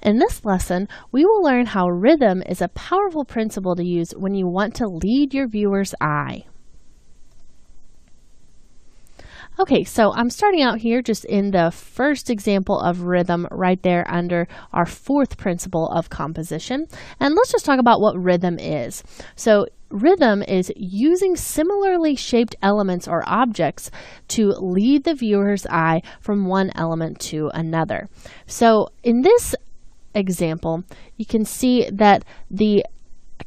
In this lesson, we will learn how rhythm is a powerful principle to use when you want to lead your viewer's eye. Okay, so I'm starting out here just in the first example of rhythm right there under our fourth principle of composition. And let's just talk about what rhythm is. So rhythm is using similarly shaped elements or objects to lead the viewer's eye from one element to another. So in this example, you can see that the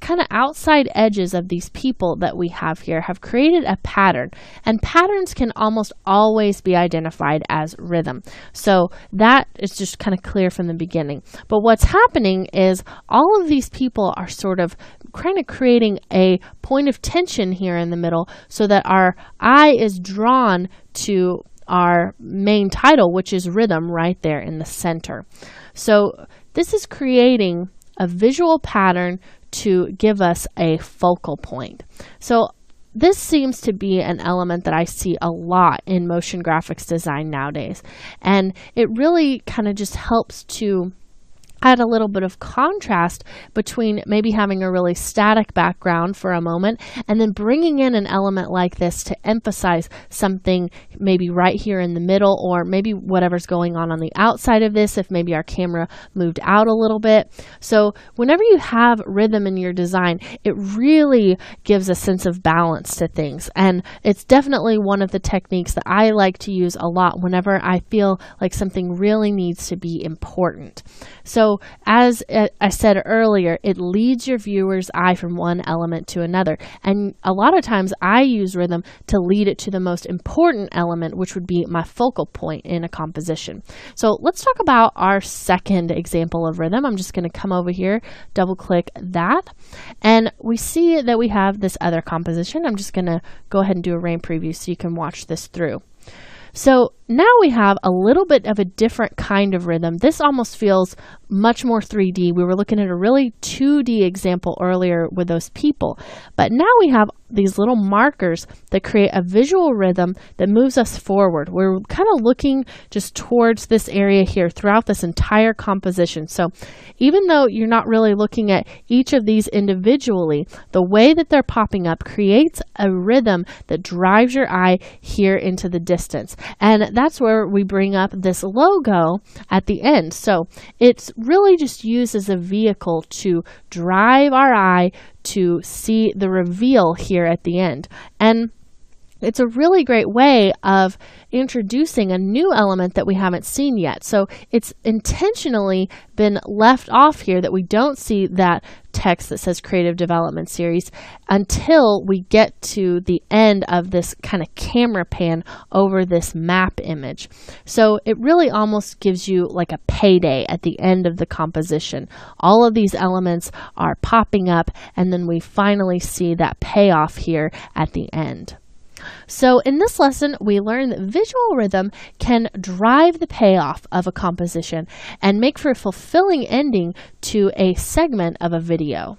kind of outside edges of these people that we have here have created a pattern, and patterns can almost always be identified as rhythm. So that is just kind of clear from the beginning. But what's happening is all of these people are sort of kind of creating a point of tension here in the middle so that our eye is drawn to our main title, which is rhythm, right there in the center. So this is creating a visual pattern to give us a focal point. So this seems to be an element that I see a lot in motion graphics design nowadays. And it really kind of just helps to add a little bit of contrast between maybe having a really static background for a moment and then bringing in an element like this to emphasize something maybe right here in the middle, or maybe whatever's going on the outside of this if maybe our camera moved out a little bit. So whenever you have rhythm in your design, it really gives a sense of balance to things, and it's definitely one of the techniques that I like to use a lot whenever I feel like something really needs to be important. So as I said earlier, it leads your viewer's eye from one element to another. And a lot of times I use rhythm to lead it to the most important element, which would be my focal point in a composition. So let's talk about our second example of rhythm. I'm just going to come over here, double click that, and we see that we have this other composition. I'm just going to go ahead and do a rain preview so you can watch this through. So now we have a little bit of a different kind of rhythm. This almost feels much more 3D. We were looking at a really 2D example earlier with those people. But now we have these little markers that create a visual rhythm that moves us forward. We're kind of looking just towards this area here throughout this entire composition. So even though you're not really looking at each of these individually, the way that they're popping up creates a rhythm that drives your eye here into the distance. And that's where we bring up this logo at the end. So it's really just used as a vehicle to drive our eye to see the reveal here at the end. And it's a really great way of introducing a new element that we haven't seen yet. So it's intentionally been left off here that we don't see that text that says Creative Development Series until we get to the end of this kind of camera pan over this map image. So it really almost gives you like a payday at the end of the composition. All of these elements are popping up, and then we finally see that payoff here at the end. So in this lesson, we learned that visual rhythm can drive the payoff of a composition and make for a fulfilling ending to a segment of a video.